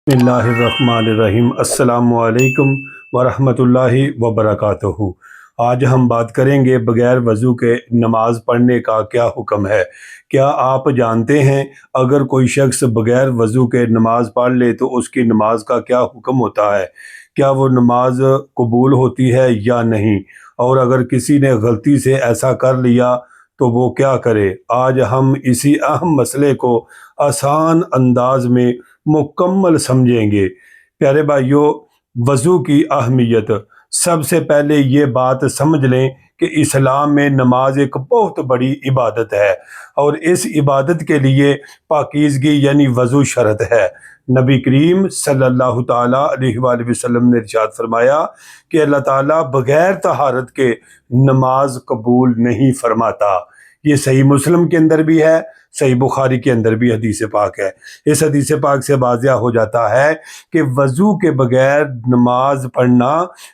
बिस्मिल्लाहिर्रहमानिर्रहीम। अस्सलामु अलैकुम वरहमतुल्लाहि वबरकातुहू। आज हम बात करेंगे बग़ैर वज़ू के नमाज़ पढ़ने का क्या हुक्म है। क्या आप जानते हैं अगर कोई शख्स बग़ैर वज़ू के नमाज़ पढ़ ले तो उसकी नमाज का क्या हुक्म होता है? क्या वो नमाज कबूल होती है या नहीं? और अगर किसी ने गलती से ऐसा कर लिया तो वो क्या करे? आज हम इसी अहम मसले को आसान अंदाज में मुकम्मल समझेंगे। प्यारे भाइयों, वज़ू की अहमियत। सबसे पहले ये बात समझ लें कि इस्लाम में नमाज एक बहुत बड़ी इबादत है और इस इबादत के लिए पाकीज़गी यानी वज़ू शर्त है। नबी करीम सल्लल्लाहु ताला अलैहि वसल्लम ने इरशाद फरमाया कि अल्लाह ताला बग़ैर तहारत के नमाज कबूल नहीं फरमाता। ये सही मुस्लिम के अंदर भी है, सही बुखारी के अंदर भी हदीस पाक है। इस हदीस पाक से वाज़िया हो जाता है कि वज़ू के बगैर नमाज पढ़ना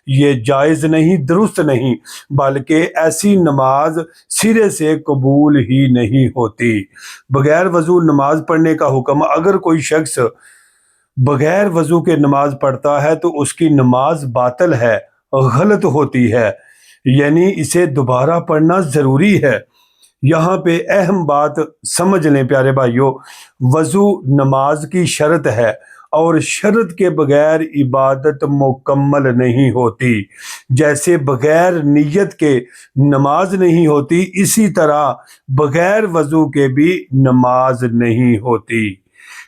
ये जायज़ नहीं, दुरुस्त नहीं, बल्कि ऐसी नमाज सिरे से कबूल ही नहीं होती। बगैर वज़ू नमाज पढ़ने का हुक्म। अगर कोई शख्स बगैर वज़ू के नमाज पढ़ता है तो उसकी नमाज बातिल है, गलत होती है, यानी इसे दोबारा पढ़ना ज़रूरी है। यहाँ पे अहम बात समझ लें प्यारे भाइयों, वज़ू नमाज की शर्त है और शर्त के बगैर इबादत मुकम्मल नहीं होती। जैसे बगैर नियत के नमाज नहीं होती, इसी तरह बगैर वज़ू के भी नमाज नहीं होती।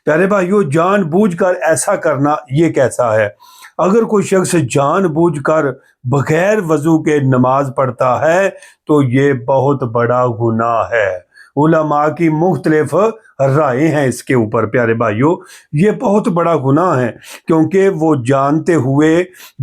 प्यारे भाइयों, जानबूझकर ऐसा करना ये कैसा है? अगर कोई शख्स जानबूझकर बगैर वज़ू के नमाज पढ़ता है तो ये बहुत बड़ा गुनाह है। उलमा की मुख्तलिफ राय हैं इसके ऊपर। प्यारे भाइयों, ये बहुत बड़ा गुनाह है क्योंकि वो जानते हुए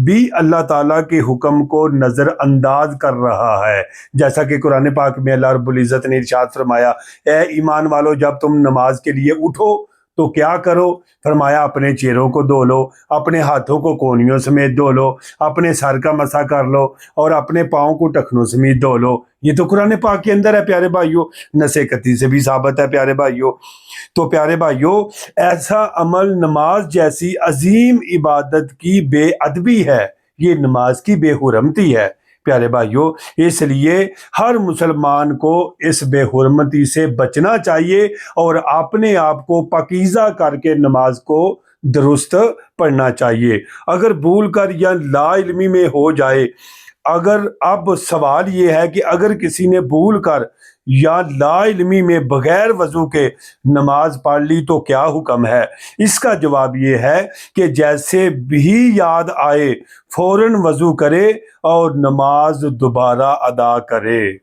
भी अल्लाह ताला के हुक्म को नज़रअंदाज कर रहा है। जैसा कि कुरान पाक में अल्लाह रब्बुल इज़्ज़त ने इरशाद फरमाया, ए ईमान वालो, जब तुम नमाज के लिए उठो तो क्या करो? फरमाया, अपने चेहरों को धो लो, अपने हाथों को कोहनियों समेत धो लो, अपने सर का मसा कर लो और अपने पाँव को टखनों समेत धो लो। ये तो कुरान पाक के अंदर है प्यारे भाइयों, नसेकती से भी साबित है प्यारे भाइयों। तो प्यारे भाइयों, ऐसा अमल नमाज जैसी अजीम इबादत की बेअदबी है, ये नमाज की बेहुरमती है प्यारे भाइयों। इसलिए हर मुसलमान को इस बेहुरमती से बचना चाहिए और अपने आप को पाकीज़ा करके नमाज को दुरुस्त पढ़ना चाहिए। अगर भूल कर या लाइल्मी में हो जाए, अगर अब सवाल ये है कि अगर किसी ने भूल कर या लाइल्मी में बगैर वज़ू के नमाज पढ़ ली तो क्या हुक्म है? इसका जवाब ये है कि जैसे भी याद आए फौरन वज़ू करे और नमाज दोबारा अदा करे।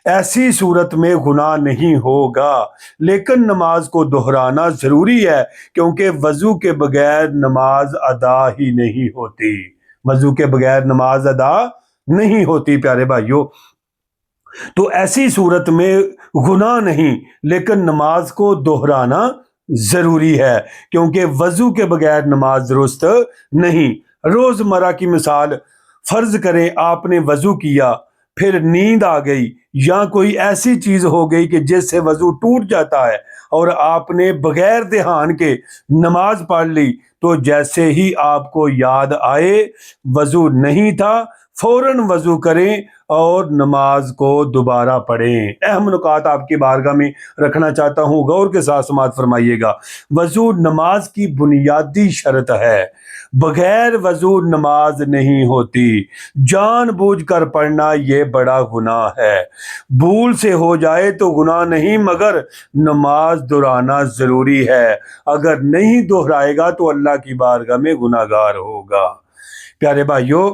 ऐसी सूरत में गुनाह नहीं होगा, लेकिन नमाज को दोहराना ज़रूरी है क्योंकि वज़ू के बगैर नमाज अदा ही नहीं होती। वज़ू के बगैर नमाज अदा नहीं होती प्यारे भाइयों। तो ऐसी सूरत में गुनाह नहीं, लेकिन नमाज को दोहराना ज़रूरी है क्योंकि वज़ू के बगैर नमाज दुरुस्त नहीं। रोज़मर्रा की मिसाल, फ़र्ज़ करें आपने वज़ू किया, फिर नींद आ गई या कोई ऐसी चीज़ हो गई कि जिससे वज़ू टूट जाता है और आपने बगैर ध्यान के नमाज पढ़ ली, तो जैसे ही आपको याद आए वज़ू नहीं था, फ़ौरन वज़ू करें और नमाज को दोबारा पढ़ें। अहम नुकात आपकी बारगाह में रखना चाहता हूँ, गौर के साथ समाअत फरमाइएगा। वज़ू नमाज की बुनियादी शर्त है, बगैर वज़ू नमाज नहीं होती। जानबूझकर पढ़ना ये बड़ा गुनाह है। भूल से हो जाए तो गुनाह नहीं, मगर नमाज दोहराना ज़रूरी है। अगर नहीं दोहराएगा तो अल्लाह की बारगाह में गुनाहगार होगा। प्यारे भाइयों,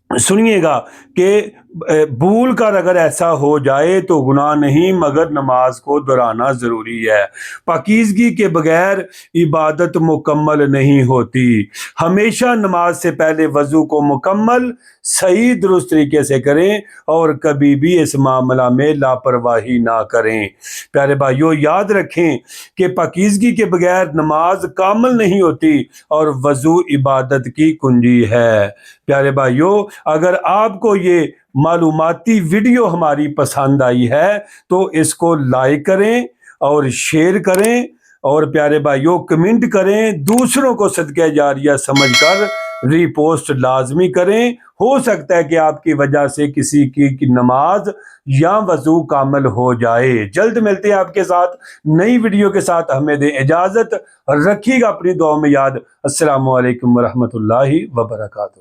सुनिएगा कि भूल कर अगर ऐसा हो जाए तो गुनाह नहीं, मगर नमाज को दोहराना ज़रूरी है। पाकीज़गी के बगैर इबादत मुकम्मल नहीं होती। हमेशा नमाज से पहले वज़ू को मुकम्मल सही दुरुस्त तरीके से करें और कभी भी इस मामला में लापरवाही ना करें। प्यारे भाइयों, याद रखें कि पाकीज़गी के बगैर नमाज कामिल नहीं होती और वज़ू इबादत की कुंजी है। प्यारे भाइयों, अगर आपको ये मालूमाती वीडियो हमारी पसंद आई है तो इसको लाइक करें और शेयर करें اور پیارے بھائیوں کمنٹ کریں، دوسروں کو صدقہ جاریہ سمجھ کر ری پوسٹ لازمی کریں، ہو سکتا ہے کہ آپ کی وجہ سے کسی کی نماز یا وضو کامل ہو جائے۔ جلد ملتے ہیں آپ کے ساتھ نئی ویڈیو کے ساتھ، ہمیں دیں اجازت، رکھیے گا اپنی دعاؤں میں یاد۔ السلام علیکم ورحمۃ اللہ وبرکاتہ۔